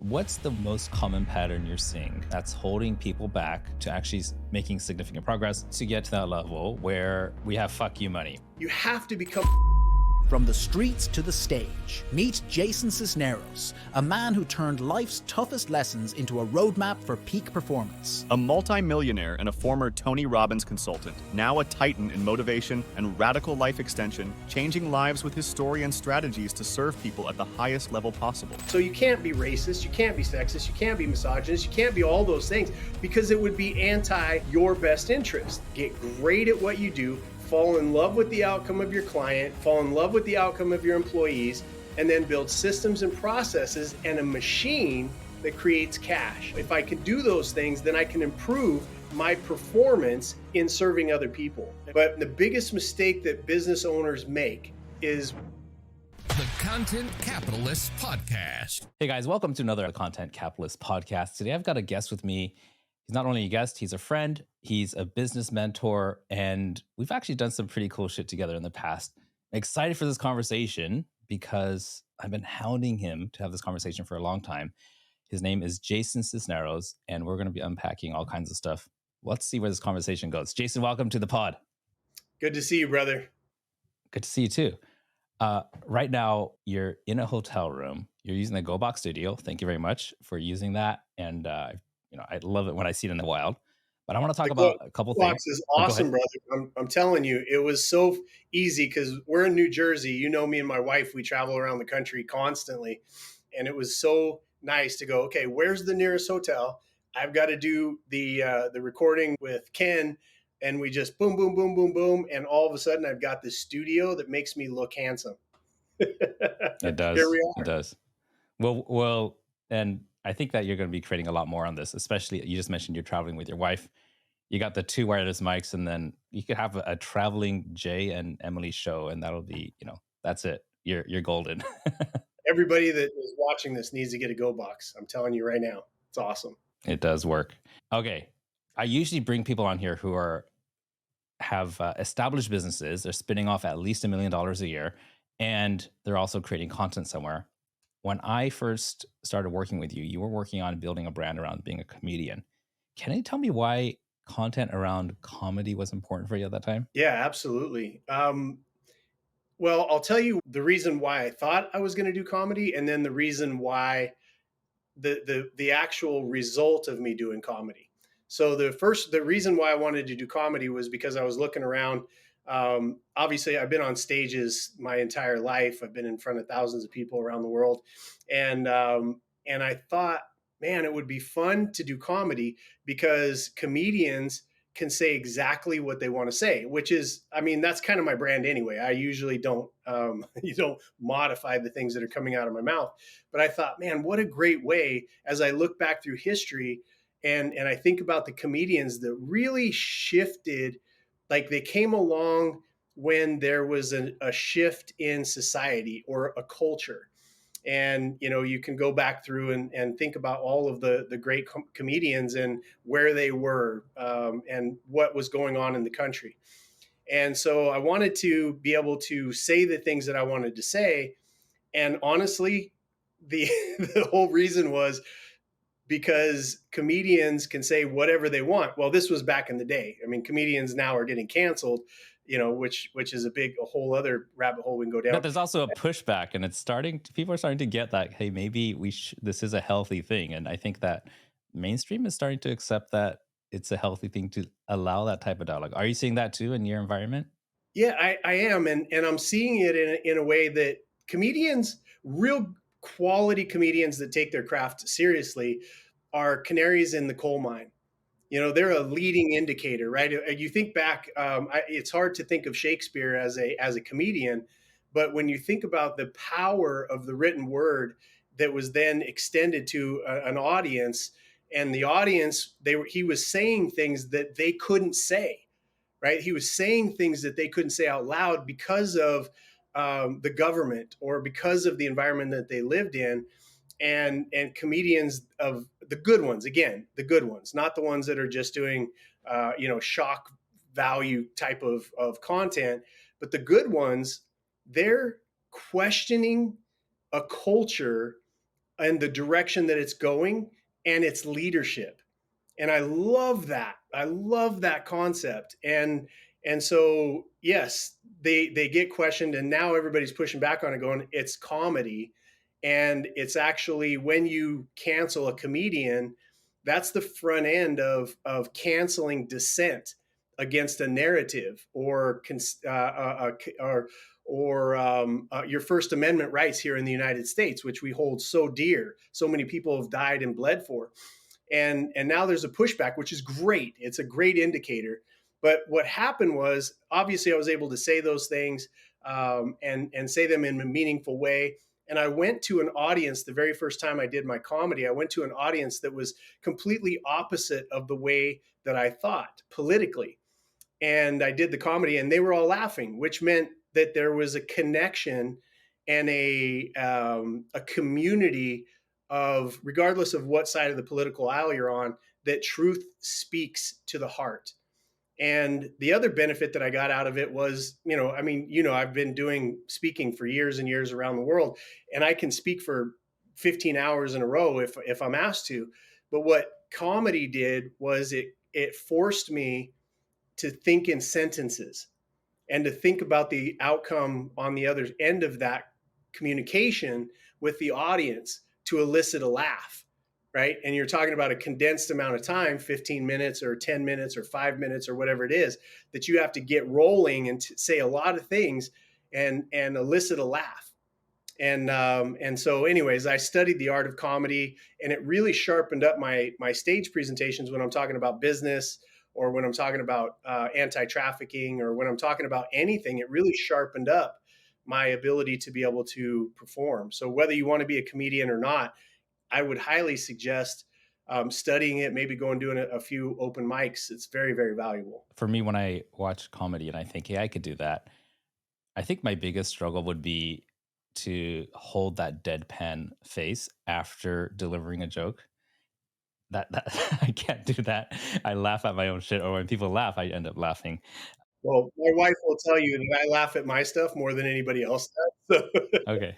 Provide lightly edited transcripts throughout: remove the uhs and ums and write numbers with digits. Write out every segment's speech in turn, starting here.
What's the most common pattern you're seeing that's holding people back to actually making significant progress to get to that level where we have fuck you money? You have to become. From the streets to the stage, meet Jason Sisneros, a man who turned life's toughest lessons into a roadmap for peak performance. A multi-millionaire and a former Tony Robbins consultant, now a titan in motivation and radical life extension, changing lives with his story and strategies to serve people at the highest level possible. So you can't be racist, you can't be sexist, you can't be misogynist, you can't be all those things because it would be anti your best interest. Get great at what you do, fall in love with the outcome of your client, fall in love with the outcome of your employees, and then build systems and processes and a machine that creates cash. If I can do those things, then I can improve my performance in serving other people. But the biggest mistake that business owners make is the Content Capitalist Podcast. Hey guys, welcome to another Content Capitalist Podcast. Today I've got a guest with me. He's not only a guest, he's a friend, he's a business mentor, and we've actually done some pretty cool shit together in the past. I'm excited for this conversation because I've been hounding him to have this conversation for a long time. His name is Jason Sisneros, and we're going to be unpacking all kinds of stuff. Let's see where this conversation goes. Jason, welcome to the pod. Good to see you, brother. Good to see you too. Right now, you're in a hotel room. You're using the GoBox studio. Thank you very much for using that. And I love it when I see it in the wild. But I want to talk about a couple things. GoBox is awesome, brother. I'm telling you, it was so easy because we're in New Jersey. You know, me and my wife, we travel around the country constantly. And it was so nice to go, okay, where's the nearest hotel? I've got to do the recording with Ken. And we just boom, boom, boom, boom, boom. And all of a sudden, I've got this studio that makes me look handsome. It does. Here we are. It does. Well, and I think that you're going to be creating a lot more on this, especially you just mentioned you're traveling with your wife. You got the 2 wireless mics, and then you could have a traveling Jay and Emily show, and that'll be, that's it. You're golden. Everybody that is watching this needs to get a GoBox. I'm telling you right now. It's awesome. It does work. Okay. I usually bring people on here who have established businesses. They're spinning off at least $1 million a year, and they're also creating content somewhere. When I first started working with you, you were working on building a brand around being a comedian. Can you tell me why content around comedy was important for you at that time? Yeah, absolutely. Well, I'll tell you the reason why I thought I was going to do comedy, and then the reason why the actual result of me doing comedy. So the reason why I wanted to do comedy was because I was looking around. Obviously, I've been on stages my entire life. I've been in front of thousands of people around the world. And I thought, man, it would be fun to do comedy because comedians can say exactly what they want to say, which is, that's kind of my brand anyway. I usually don't modify the things that are coming out of my mouth. But I thought, man, what a great way as I look back through history and I think about the comedians that really shifted. Like they came along when there was a shift in society or a culture. And, you can go back through and think about all of the great comedians and where they were and what was going on in the country. And so I wanted to be able to say the things that I wanted to say. And honestly, the whole reason was because comedians can say whatever they want. Well, this was back in the day. Comedians now are getting canceled, which is a whole other rabbit hole we can go down. But there's also a pushback, and people are starting to get that, hey, maybe this is a healthy thing. And I think that mainstream is starting to accept that it's a healthy thing to allow that type of dialogue. Are you seeing that too in your environment? Yeah, I am. And I'm seeing it in a way that comedians, real quality comedians that take their craft seriously, are canaries in the coal mine. They're a leading indicator, right? You think back, it's hard to think of Shakespeare as a comedian, but when you think about the power of the written word that was then extended to an audience, and the audience, he was saying things that they couldn't say, right? He was saying things that they couldn't say out loud because of the government or because of the environment that they lived in. And comedians of the good ones, again, the good ones, not the ones that are just doing, shock value type of content, but the good ones, they're questioning a culture and the direction that it's going and its leadership. And I love that. I love that concept. And so yes, they get questioned, and now everybody's pushing back on it, going, it's comedy. And it's actually, when you cancel a comedian, that's the front end of canceling dissent against a narrative, or your First Amendment rights here in the United States, which we hold so dear. So many people have died and bled for. And now there's a pushback, which is great. It's a great indicator. But what happened was, obviously, I was able to say those things, and say them in a meaningful way. And I went to an audience the very first time I did my comedy. I went to an audience that was completely opposite of the way that I thought politically. And I did the comedy, and they were all laughing, which meant that there was a connection and a community of, regardless of what side of the political aisle you're on, that truth speaks to the heart. And the other benefit that I got out of it was, I've been doing speaking for years and years around the world, and I can speak for 15 hours in a row if I'm asked to. But what comedy did was it forced me to think in sentences and to think about the outcome on the other end of that communication with the audience to elicit a laugh, right? And you're talking about a condensed amount of time, 15 minutes or 10 minutes or 5 minutes or whatever it is, that you have to get rolling and say a lot of things and elicit a laugh. And so anyways, I studied the art of comedy, and it really sharpened up my stage presentations when I'm talking about business, or when I'm talking about anti-trafficking, or when I'm talking about anything. It really sharpened up my ability to be able to perform. So whether you want to be a comedian or not, I would highly suggest studying it, maybe going doing a few open mics. It's very, very valuable. For me, when I watch comedy and I think, hey, I could do that, I think my biggest struggle would be to hold that deadpan face after delivering a joke. That I can't do that. I laugh at my own shit, or when people laugh, I end up laughing. Well, my wife will tell you that I laugh at my stuff more than anybody else does. So. Okay.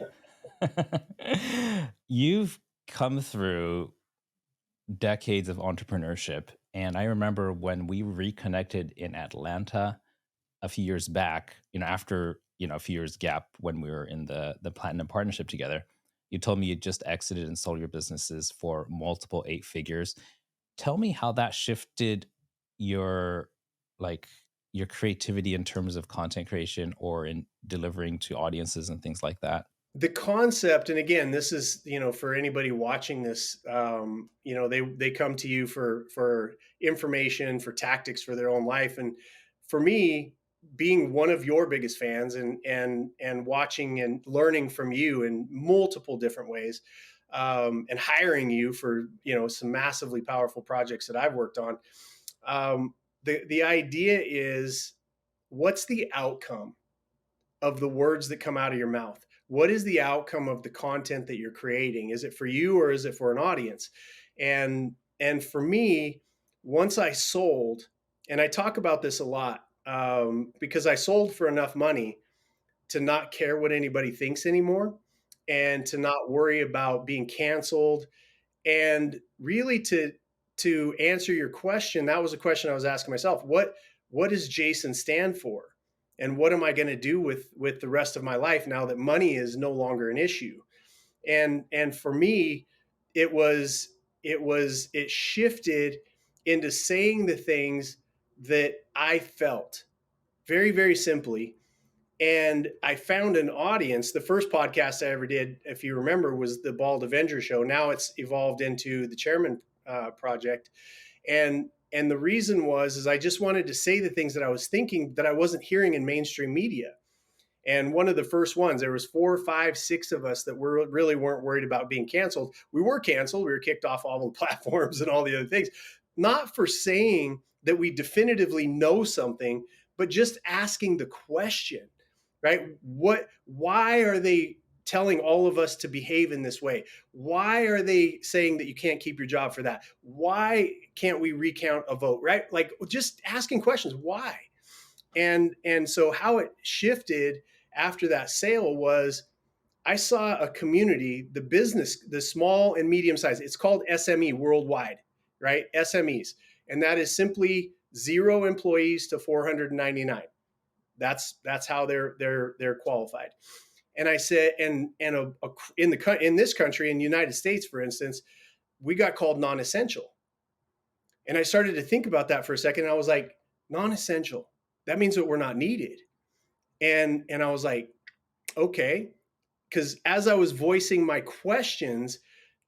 You've come through decades of entrepreneurship, and I remember when we reconnected in Atlanta a few years back, after, a few years gap when we were in the Platinum Partnership together, you told me you just exited and sold your businesses for multiple 8 figures. Tell me how that shifted your, like, your creativity in terms of content creation or in delivering to audiences and things like that. The concept, and again, this is, for anybody watching this, they come to you for information, for tactics for their own life. And for me, being one of your biggest fans, and watching and learning from you in multiple different ways, and hiring you for, some massively powerful projects that I've worked on. The idea is, what's the outcome of the words that come out of your mouth? What is the outcome of the content that you're creating? Is it for you, or is it for an audience? And for me, once I sold, and I talk about this a lot, because I sold for enough money to not care what anybody thinks anymore, and to not worry about being canceled, and really to answer your question. That was a question I was asking myself. What does Jason stand for? And what am I going to do with the rest of my life now that money is no longer an issue? And for me, it shifted into saying the things that I felt, very, very simply. And I found an audience. The first podcast I ever did, if you remember, was the Bald Avenger Show. Now it's evolved into the Chairman Project. And the reason is I just wanted to say the things that I was thinking that I wasn't hearing in mainstream media. And one of the first ones, there was 4, 5, 6 of us that really weren't worried about being canceled. We were canceled. We were kicked off all the platforms and all the other things, not for saying that we definitively know something, but just asking the question, right? Why are they telling all of us to behave in this way? Why are they saying that you can't keep your job for that? Why can't we recount a vote, right? Like, just asking questions, why? And so how it shifted after that sale was, I saw a community, the small and medium size, it's called SME worldwide, right? SMEs. And that is simply 0 employees to 499. That's how they're qualified. And I said, in this country, in the United States, for instance, we got called non-essential. And I started to think about that for a second. And I was like, non-essential. That means that we're not needed. And I was like, okay. Because as I was voicing my questions,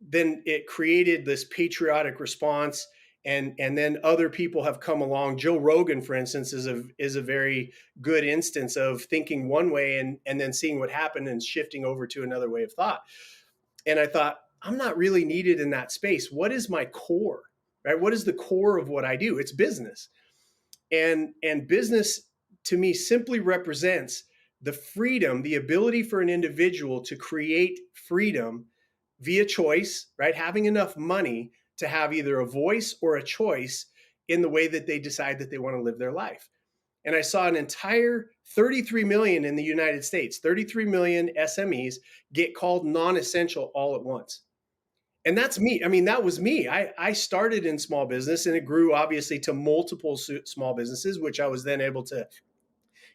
then it created this patriotic response. And then other people have come along. Joe Rogan, for instance, is a very good instance of thinking one way and then seeing what happened and shifting over to another way of thought. And I thought, I'm not really needed in that space. What is my core, right? What is the core of what I do? It's business. And business to me simply represents the freedom, the ability for an individual to create freedom via choice, right? Having enough money to have either a voice or a choice in the way that they decide that they want to live their life. And I saw an entire 33 million in the United States, 33 million SMEs get called non-essential all at once. And that's me. I mean, that was me. I started in small business, and it grew obviously to multiple small businesses, which I was then able to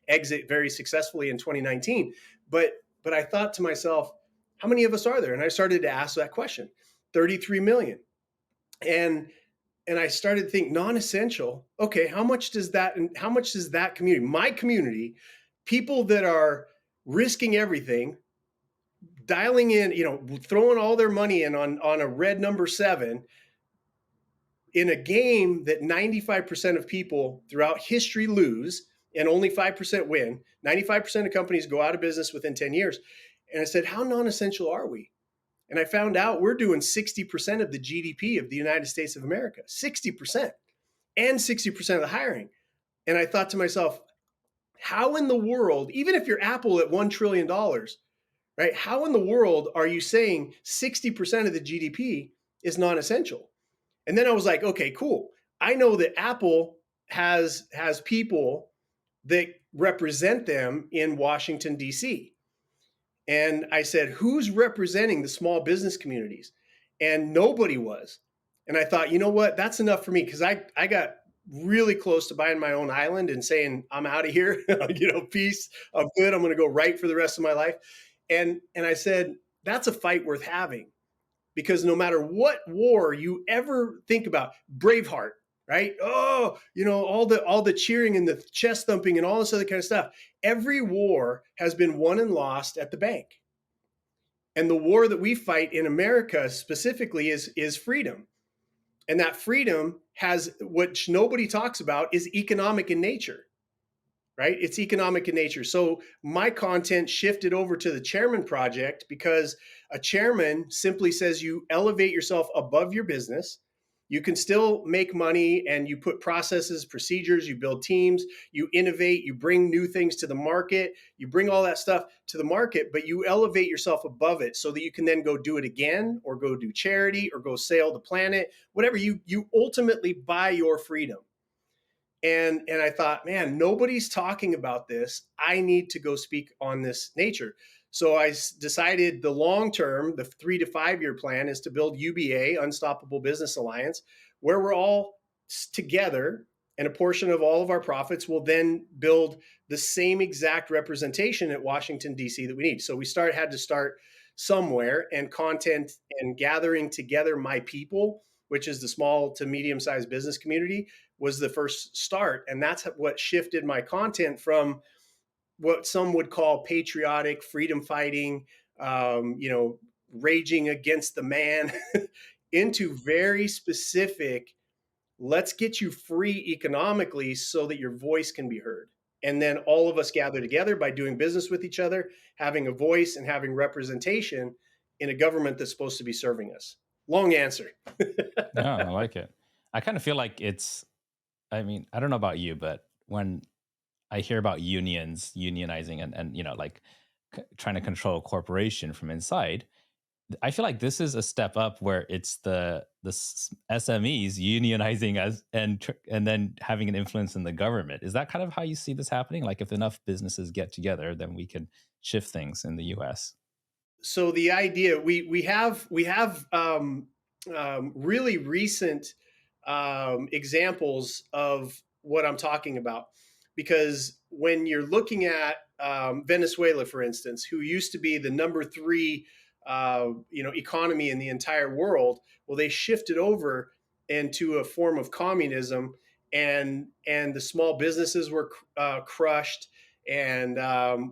exit very successfully in 2019. But I thought to myself, how many of us are there? And I started to ask that question, 33 million. And I started to think non-essential. Okay, how much does that community, my community, people that are risking everything, dialing in, throwing all their money in on a red number 7 in a game that 95% of people throughout history lose and only 5% win. 95% of companies go out of business within 10 years. And I said, how non-essential are we? And I found out we're doing 60% of the GDP of the United States of America, 60%, and 60% of the hiring. And I thought to myself, how in the world, even if you're Apple at $1 trillion, right? How in the world are you saying 60% of the GDP is non-essential? And then I was like, okay, cool. I know that Apple has people that represent them in Washington, D.C. And I said, who's representing the small business communities? And nobody was. And I thought, you know what? That's enough for me, because I got really close to buying my own island and saying, I'm out of here, peace, I'm good. I'm going to go right for the rest of my life. And I said, that's a fight worth having, because no matter what war you ever think about, Braveheart, right? Oh, all the cheering and the chest thumping and all this other kind of stuff. Every war has been won and lost at the bank. And the war that we fight in America specifically is freedom. And that freedom has, which nobody talks about, is economic in nature, right? It's economic in nature. So my content shifted over to the Chairman Project, because a chairman simply says you elevate yourself above your business. You can still make money, and you put processes, procedures, you build teams, you innovate, you bring new things to the market, you bring all that stuff to the market, but you elevate yourself above it so that you can then go do it again, or go do charity, or go sail the planet, whatever. You ultimately buy your freedom. And I thought, man, nobody's talking about this. I need to go speak on this nature. So I decided the long term, the 3 to 5 year plan, is to build UBA, Unstoppable Business Alliance, where we're all together, and a portion of all of our profits will then build the same exact representation at Washington, D.C. that we need. So we had to start somewhere, and content and gathering together my people, which is the small to medium-sized business community, was the first start. And that's what shifted my content from what some would call patriotic, freedom fighting, raging against the man, into very specific, let's get you free economically so that your voice can be heard. And then all of us gather together by doing business with each other, having a voice and having representation in a government that's supposed to be serving us. Long answer. No, I like it. I kind of feel like I don't know about you, but when I hear about unions unionizing and trying to control a corporation from inside, I feel like this is a step up, where it's the SMEs unionizing and then having an influence in the government. Is that kind of how you see this happening? Like, if enough businesses get together, then we can shift things in the US? so the idea we have really recent examples of what I'm talking about, because when you're looking at Venezuela, for instance, who used to be the number three economy in the entire world, well, they shifted over into a form of communism, and the small businesses were crushed. And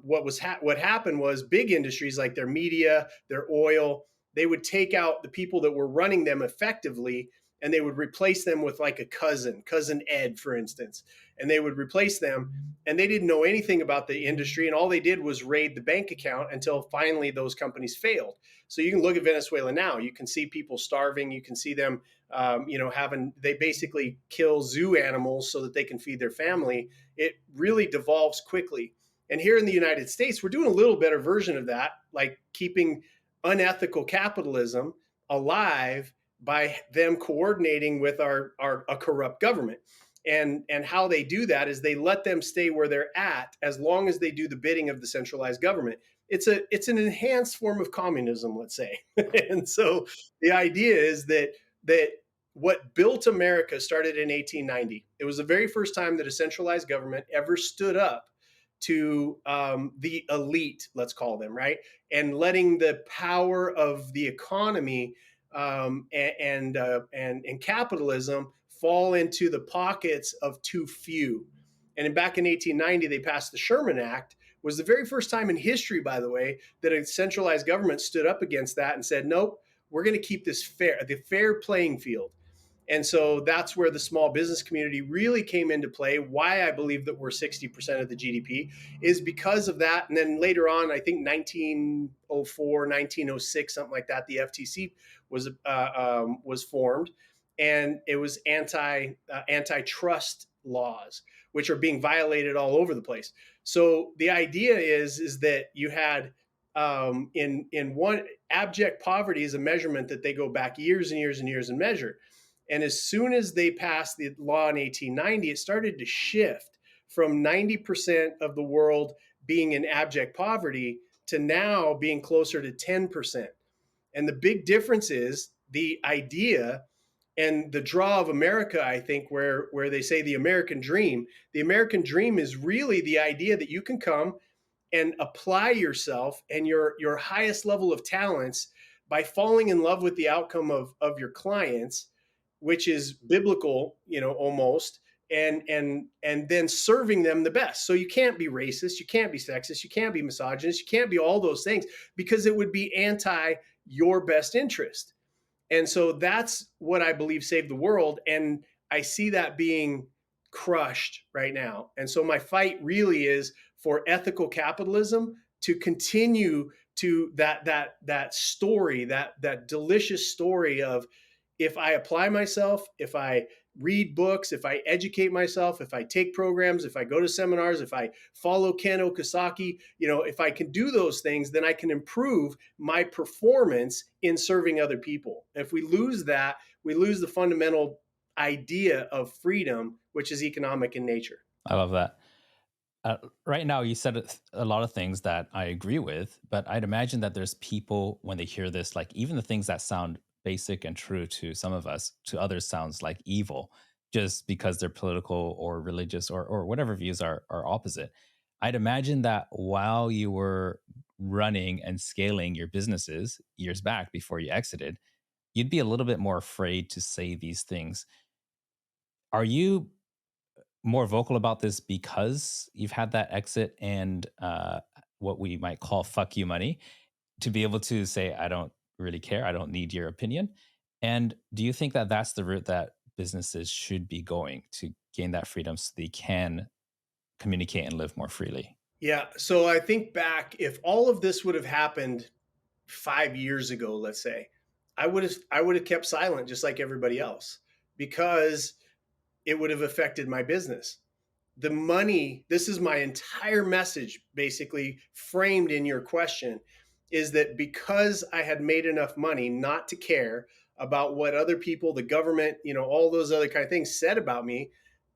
what happened was big industries like their media, their oil, they would take out the people that were running them effectively, and they would replace them with like a cousin Ed, for instance. And they would replace them, and they didn't know anything about the industry, and all they did was raid the bank account until finally those companies failed. So you can look at Venezuela now. You can see people starving. You can see them, they basically kill zoo animals so that they can feed their family. It really devolves quickly. And here in the United States, we're doing a little better version of that, like keeping unethical capitalism alive by them coordinating with a corrupt government. And how they do that is they let them stay where they're at as long as they do the bidding of the centralized government. It's an enhanced form of communism, let's say. And so the idea is that what built America started in 1890. It was the very first time that a centralized government ever stood up to the elite, let's call them, right? And letting the power of the economy and capitalism fall into the pockets of too few. And back in 1890, they passed the Sherman Act. Was the very first time in history, by the way, that a centralized government stood up against that and said, nope, we're going to keep this fair, the fair playing field. And so that's where the small business community really came into play. Why I believe that we're 60% of the GDP is because of that. And then later on, I think 1904, 1906, something like that, the FTC was formed, and it was antitrust laws, which are being violated all over the place. So the idea is that you had in one, abject poverty is a measurement that they go back years and years and years and measure. And as soon as they passed the law in 1890, it started to shift from 90% of the world being in abject poverty to now being closer to 10%. And the big difference is the idea and the draw of America, I think, where they say the American dream is really the idea that you can come and apply yourself and your highest level of talents by falling in love with the outcome of your clients, which is biblical, almost, and then serving them the best. So you can't be racist, you can't be sexist, you can't be misogynist, you can't be all those things, because it would be anti your best interest. And so that's what I believe saved the world. And I see that being crushed right now. And so my fight really is for ethical capitalism to continue to that story, that delicious story of, if I apply myself, if I read books, if I educate myself, if I take programs, if I go to seminars, if I follow Ken Okasaki, if I can do those things, then I can improve my performance in serving other people. If we lose that, we lose the fundamental idea of freedom, which is economic in nature. I love that. Right now, you said a lot of things that I agree with, but I'd imagine that there's people, when they hear this, like even the things that sound basic and true to some of us, to others sounds like evil, just because they're political or religious or whatever views are opposite. I'd imagine that while you were running and scaling your businesses years back before you exited, you'd be a little bit more afraid to say these things. Are you more vocal about this because you've had that exit and what we might call fuck you money, to be able to say, I don't really care, I don't need your opinion? And do you think that that's the route that businesses should be going to gain that freedom so they can communicate and live more freely? Yeah. So I think back, if all of this would have happened 5 years ago, let's say, I would have kept silent just like everybody else, because it would have affected my business. The money, this is my entire message, basically framed in your question, is that because I had made enough money not to care about what other people, the government, all those other kind of things said about me,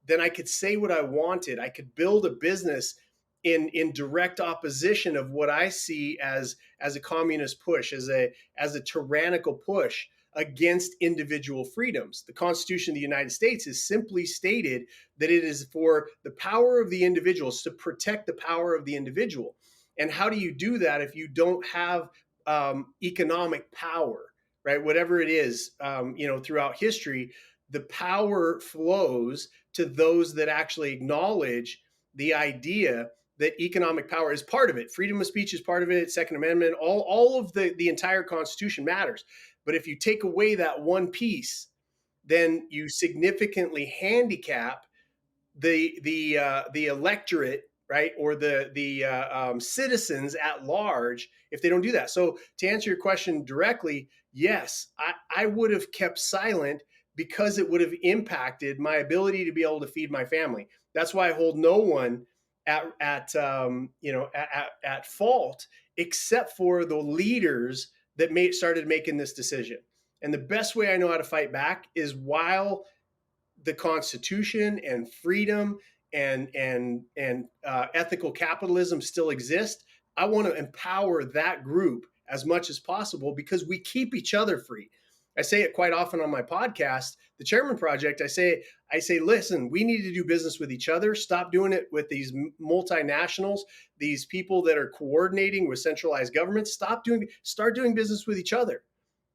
then I could say what I wanted. I could build a business in direct opposition of what I see as a communist push, as a tyrannical push against individual freedoms. The Constitution of the United States is simply stated that it is for the power of the individuals, to protect the power of the individual. And how do you do that if you don't have economic power, right? Whatever it is, throughout history, the power flows to those that actually acknowledge the idea that economic power is part of it. Freedom of speech is part of it. Second Amendment, all of the entire Constitution matters. But if you take away that one piece, then you significantly handicap the electorate, right, or the citizens at large if they don't do that. So to answer your question directly, yes, I would have kept silent because it would have impacted my ability to be able to feed my family. That's why I hold no one at fault, except for the leaders that started making this decision. And the best way I know how to fight back is while the Constitution and freedom and ethical capitalism still exist, I want to empower that group as much as possible, because we keep each other free. I say it quite often on my podcast, The Chairman Project. I say, listen, we need to do business with each other. Stop doing it with these multinationals, these people that are coordinating with centralized governments. Start doing business with each other,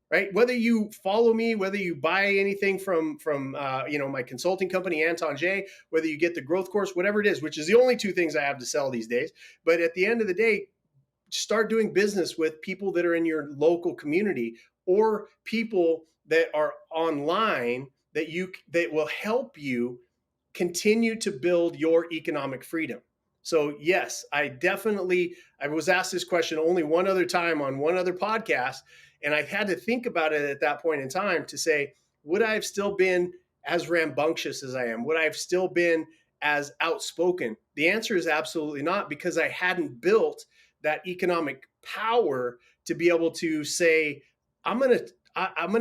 right? Whether you follow me, whether you buy anything from my consulting company, Anton J, whether you get the growth course, whatever it is, which is the only two things I have to sell these days. But at the end of the day, start doing business with people that are in your local community, or people that are online that will help you continue to build your economic freedom. So yes, I was asked this question only one other time on one other podcast, and I had to think about it at that point in time to say, would I have still been as rambunctious as I am? Would I have still been as outspoken? The answer is absolutely not, because I hadn't built that economic power to be able to say, I'm going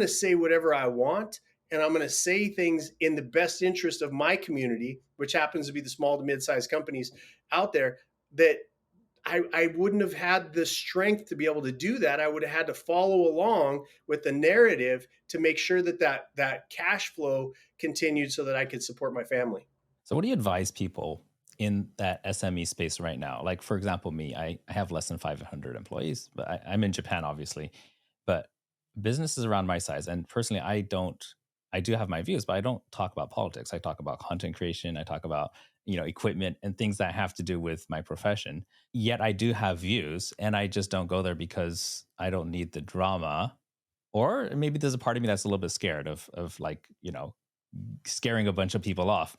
to say whatever I want, and I'm going to say things in the best interest of my community, which happens to be the small to mid-sized companies out there, that I wouldn't have had the strength to be able to do that. I would have had to follow along with the narrative to make sure that cash flow continued so that I could support my family. So what do you advise people in that SME space right now? Like, for example, me, I have less than 500 employees, but I'm in Japan, obviously. But businesses around my size, and personally, I do have my views, but I don't talk about politics. I talk about content creation. I talk about, equipment and things that have to do with my profession. Yet I do have views, and I just don't go there because I don't need the drama. Or maybe there's a part of me that's a little bit scared of scaring a bunch of people off.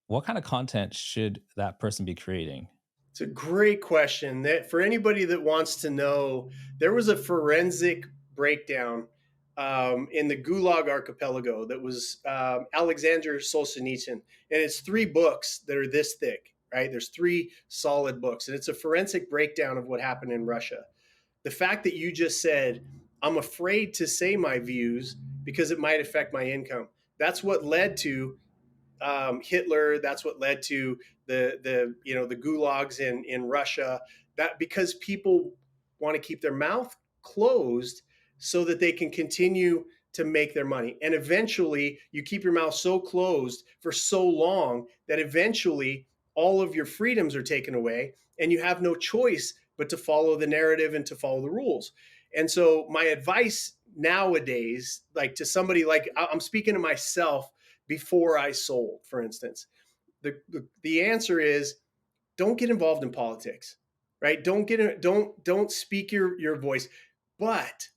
What kind of content should that person be creating? It's a great question. That for anybody that wants to know, there was a forensic breakdown in the Gulag Archipelago that was Alexander Solzhenitsyn, and it's 3 books that are this thick, right? There's 3 solid books, and it's a forensic breakdown of what happened in Russia. The fact that you just said, I'm afraid to say my views because it might affect my income. That's what led to Hitler. That's what led to the gulags in Russia. That because people want to keep their mouth closed so that they can continue to make their money. And eventually you keep your mouth so closed for so long that eventually all of your freedoms are taken away, and you have no choice but to follow the narrative and to follow the rules. And so my advice nowadays, like to somebody, like I'm speaking to myself before I sold, for instance, the answer is don't get involved in politics, right? Don't speak your voice, but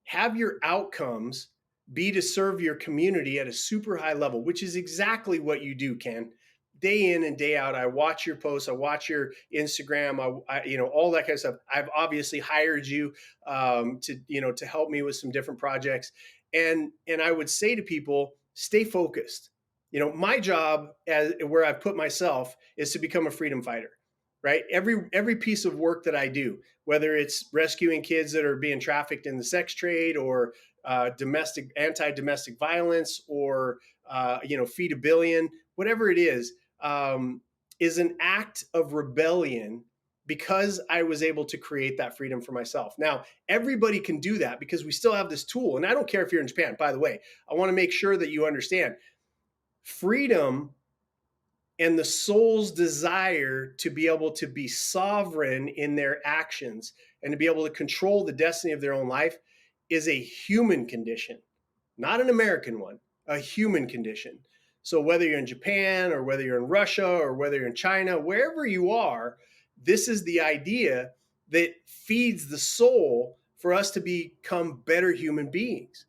have your outcomes be to serve your community at a super high level, which is exactly what you do, Ken. Day in and day out, I watch your posts, I watch your Instagram, I all that kind of stuff. I've obviously hired you to help me with some different projects, and I would say to people, stay focused. My job, where I've put myself, is to become a freedom fighter, right? Every piece of work that I do, whether it's rescuing kids that are being trafficked in the sex trade, or anti-domestic violence, or Feed a Billion, whatever it is, is an act of rebellion because I was able to create that freedom for myself. Now, everybody can do that because we still have this tool. And I don't care if you're in Japan, by the way, I want to make sure that you understand freedom and the soul's desire to be able to be sovereign in their actions and to be able to control the destiny of their own life is a human condition, not an American one, a human condition. So whether you're in Japan or whether you're in Russia or whether you're in China, wherever you are, this is the idea that feeds the soul for us to become better human beings.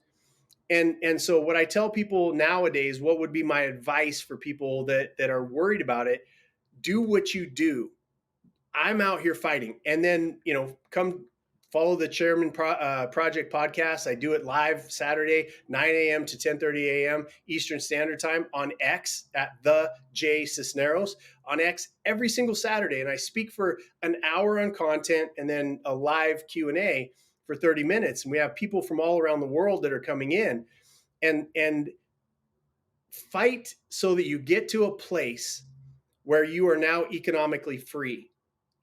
And so what I tell people nowadays, what would be my advice for people that are worried about it, do what you do. I'm out here fighting. And then, come follow the Chairman Project podcast. I do it live Saturday, 9 a.m. to 10:30 a.m. Eastern Standard Time on X at the J Sisneros on X every single Saturday. And I speak for an hour on content and then a live Q&A for 30 minutes. And we have people from all around the world that are coming in and fight so that you get to a place where you are now economically free,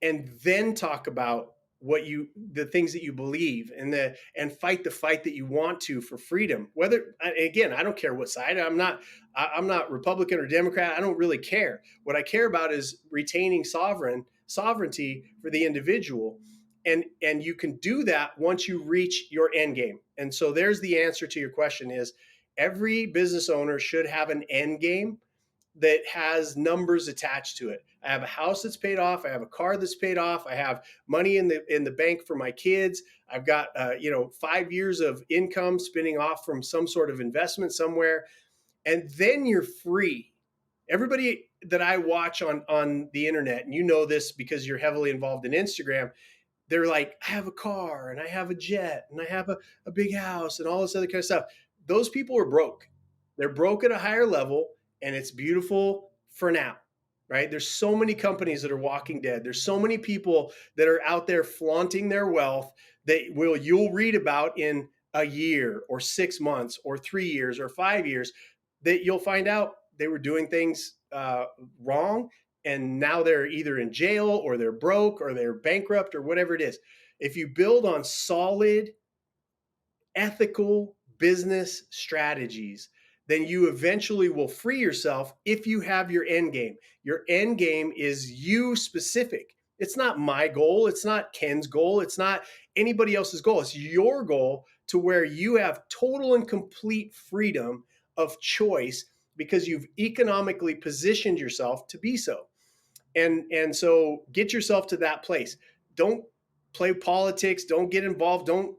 and then talk about the things that you believe and fight the fight that you want to for freedom. Whether, again, I don't care what side. I'm not Republican or Democrat. I don't really care. What I care about is retaining sovereignty for the individual. And you can do that once you reach your end game. And so there's the answer to your question is every business owner should have an end game that has numbers attached to it. I have a house that's paid off. I have a car that's paid off. I have money in the bank for my kids. I've got 5 years of income spinning off from some sort of investment somewhere, and then you're free. Everybody that I watch on the internet, and you know this because you're heavily involved in Instagram, they're like, I have a car and I have a jet and I have a big house and all this other kind of stuff. Those people are broke. They're broke at a higher level, and it's beautiful for now, right? There's so many companies that are walking dead. There's so many people that are out there flaunting their wealth that you'll read about in a year or 6 months or 3 years or 5 years that you'll find out they were doing things wrong. And now they're either in jail or they're broke or they're bankrupt or whatever it is. If you build on solid, ethical business strategies, then you eventually will free yourself if you have your end game. Your end game is you specific. It's not my goal. It's not Ken's goal. It's not anybody else's goal. It's your goal to where you have total and complete freedom of choice because you've economically positioned yourself to be so. And so get yourself to that place. Don't play politics. Don't get involved. Don't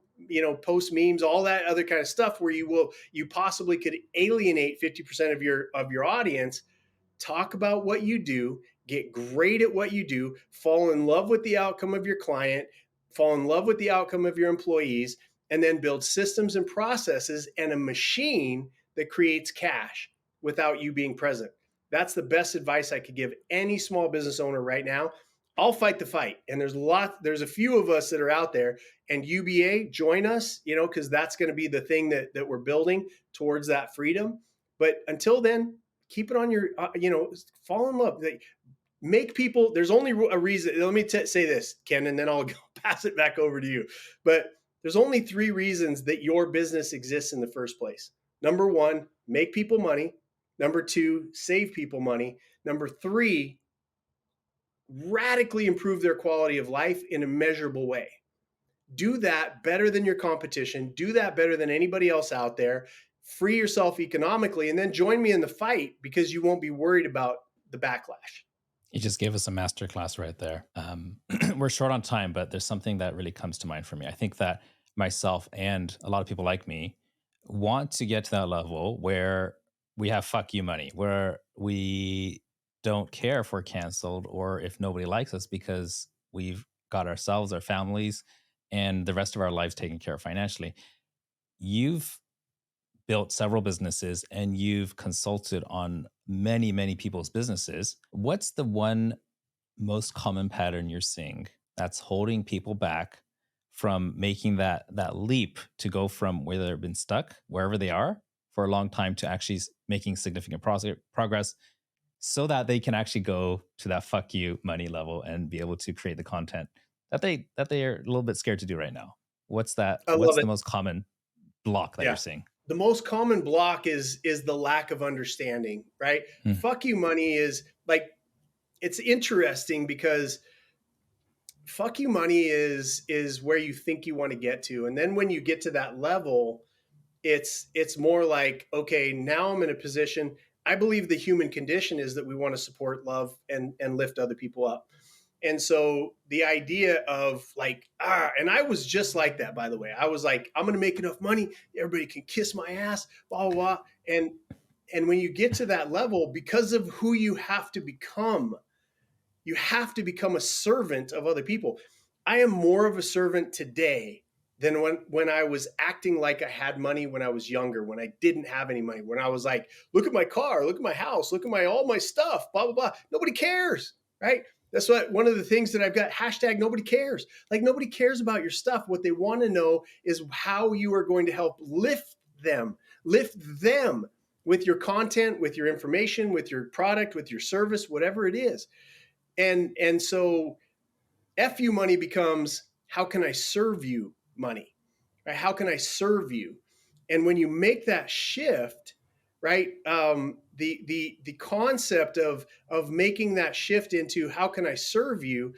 post memes, all that other kind of stuff where you possibly could alienate 50% of your audience. Talk about what you do, get great at what you do, fall in love with the outcome of your client, fall in love with the outcome of your employees, and then build systems and processes and a machine that creates cash without you being present. That's the best advice I could give any small business owner right now. I'll fight the fight. And there's a few of us that are out there, and UBA, join us, because that's going to be the thing that we're building towards that freedom. But until then, keep it on your, fall in love. Make people, there's only a reason. Let me say this, Ken, and then I'll pass it back over to you. But there's only 3 reasons that your business exists in the first place. Number 1, make people money. Number 2, save people money. Number 3, radically improve their quality of life in a measurable way. Do that better than your competition. Do that better than anybody else out there. Free yourself economically, and then join me in the fight because you won't be worried about the backlash. You just gave us a masterclass right there. We're short on time, but there's something that really comes to mind for me. I think that myself and a lot of people like me want to get to that level where we have fuck you money, where we don't care if we're canceled or if nobody likes us because we've got ourselves, our families, and the rest of our lives taken care of financially. You've built several businesses and you've consulted on many, many people's businesses. What's the one most common pattern you're seeing that's holding people back from making that leap to go from where they've been stuck, wherever they are for a long time, to actually making significant progress so that they can actually go to that fuck you money level and be able to create the content that they are a little bit scared to do right now. What's that? I love What's the it. most common block that Yeah. you're seeing? The most common block is the lack of understanding, right? Hmm. Fuck you money is like, it's interesting because fuck you money is where you think you want to get to. And then when you get to that level, it's more like, okay, now I'm in a position. I believe the human condition is that we want to support, love, and lift other people up. And so the idea of like, and I was just like that, by the way. I was like, I'm going to make enough money, everybody can kiss my ass, blah, blah, blah. And when you get to that level, because of who you have to become a servant of other people. I am more of a servant today than when I was acting like I had money when I was younger, when I didn't have any money, when I was like, look at my car, look at my house, look at all my stuff, blah, blah, blah. Nobody cares, right? That's what one of the things that I've got, hashtag nobody cares. Like, nobody cares about your stuff. What they want to know is how you are going to help lift them with your content, with your information, with your product, with your service, whatever it is. And so FU money becomes, how can I serve you money, right? How can I serve you? And when you make that shift, right, the concept of making that shift into how can I serve you,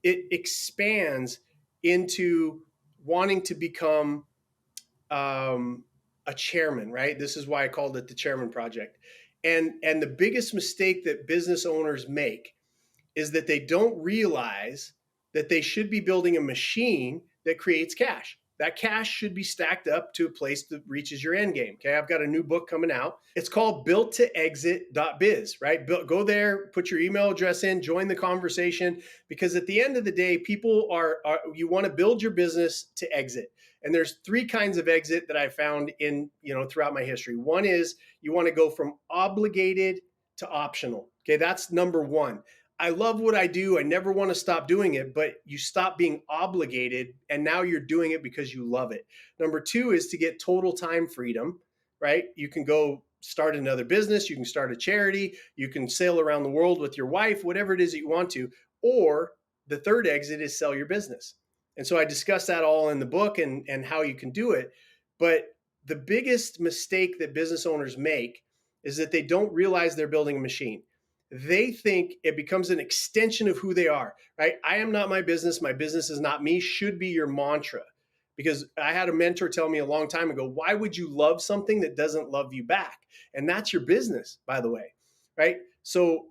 it expands into wanting to become a chairman, right? This is why I called it the Chairman Project. And the biggest mistake that business owners make is that they don't realize that they should be building a machine that creates cash. That cash should be stacked up to a place that reaches your end game. Okay, I've got a new book coming out. It's called builttoexit.biz, right? Go there, put your email address in, join the conversation, because at the end of the day, people are you want to build your business to exit. And there's three kinds of exit that I found in, throughout my history. One is you want to go from obligated to optional. Okay, that's number one. I love what I do. I never want to stop doing it, but you stop being obligated and now you're doing it because you love it. Number two is to get total time freedom, right? You can go start another business. You can start a charity. You can sail around the world with your wife, whatever it is that you want to. Or the third exit is sell your business. And so I discuss that all in the book and how you can do it. But the biggest mistake that business owners make is that they don't realize they're building a machine. They think it becomes an extension of who they are, right? I am not my business is not me, should be your mantra. Because I had a mentor tell me a long time ago, why would you love something that doesn't love you back? And that's your business, by the way, right? So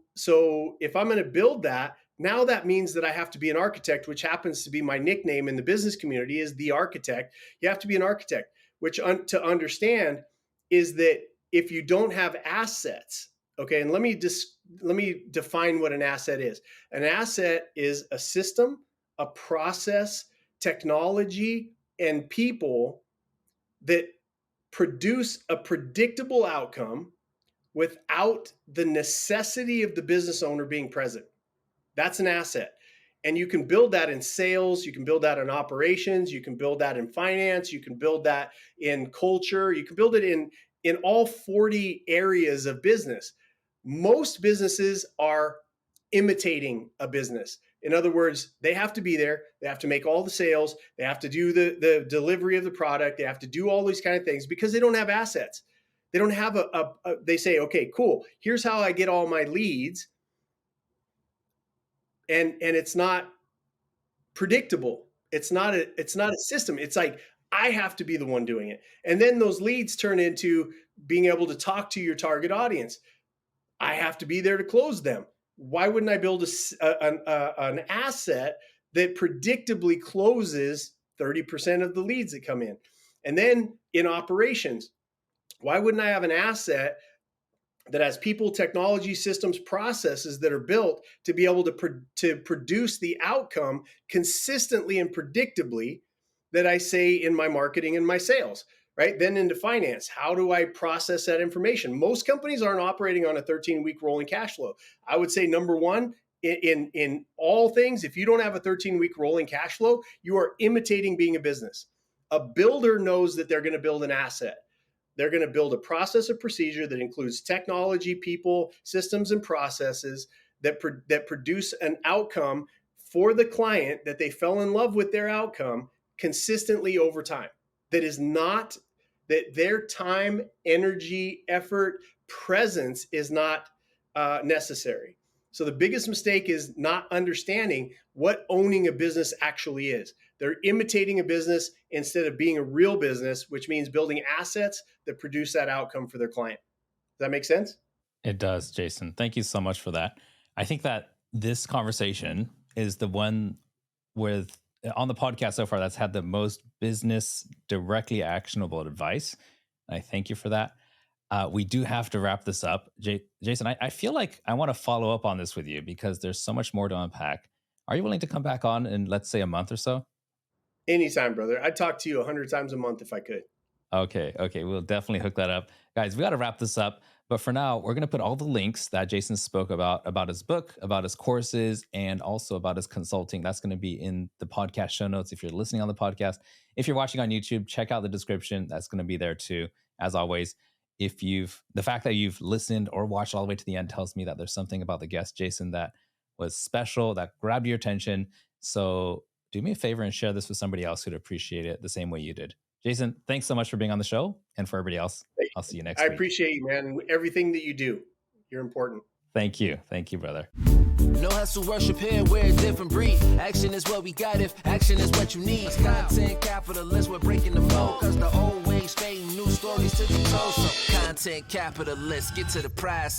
if I'm going to build that, now that means that I have to be an architect, which happens to be my nickname in the business community is the architect. You have to be an architect, which to understand is that if you don't have assets, okay, and let me define what an asset is. An asset is a system, a process, technology, and people that produce a predictable outcome without the necessity of the business owner being present. That's an asset. And you can build that in sales, you can build that in operations, you can build that in finance, you can build that in culture, you can build it in all 40 areas of business. Most businesses are imitating a business. In other words, they have to be there. They have to make all the sales. They have to do the delivery of the product. They have to do all these kind of things because they don't have assets. They don't have they say, okay, cool. Here's how I get all my leads. And it's not predictable. It's not a system. It's like, I have to be the one doing it. And then those leads turn into being able to talk to your target audience. I have to be there to close them. Why wouldn't I build an asset that predictably closes 30% of the leads that come in? And then in operations, why wouldn't I have an asset that has people, technology, systems, processes that are built to be able to produce the outcome consistently and predictably that I say in my marketing and my sales? Right? Then into finance, how do I process that information? Most companies aren't operating on a 13-week rolling cash flow. I would say number one, in all things, if you don't have a 13-week rolling cash flow, you are imitating being a business. A builder knows that they're going to build an asset. They're going to build a process of procedure that includes technology, people, systems, and processes that produce an outcome for the client that they fell in love with their outcome consistently over time. That is not, that their time, energy, effort, presence is not necessary. So the biggest mistake is not understanding what owning a business actually is. They're imitating a business instead of being a real business, which means building assets that produce that outcome for their client. Does that make sense? It does, Jason. Thank you so much for that. I think that this conversation is the one with on the podcast so far that's had the most business directly actionable advice. I thank you for that. We do have to wrap this up. Jason, I feel like I want to follow up on this with you because there's so much more to unpack. Are you willing to come back on in, let's say, a month or so? Anytime, brother. I'd talk to you 100 times a month if I could. Okay. We'll definitely hook that up. Guys, we got to wrap this up. But for now, we're going to put all the links that Jason spoke about his book, about his courses, and also about his consulting. That's going to be in the podcast show notes if you're listening on the podcast. If you're watching on YouTube, check out the description. That's going to be there too. As always, the fact that you've listened or watched all the way to the end tells me that there's something about the guest, Jason, that was special, that grabbed your attention. So do me a favor and share this with somebody else who'd appreciate it the same way you did. Jason, thanks so much for being on the show. And for everybody else, I'll see you next week. I appreciate you, man. Everything that you do. You're important. Thank you. Thank you, brother. No hustle, worship here, we're a different breed. Action is what we got if action is what you need. Content capitalists, we're breaking the mold. Cause the old ways fade, new stories to be told. So content capitalists, get to the prize.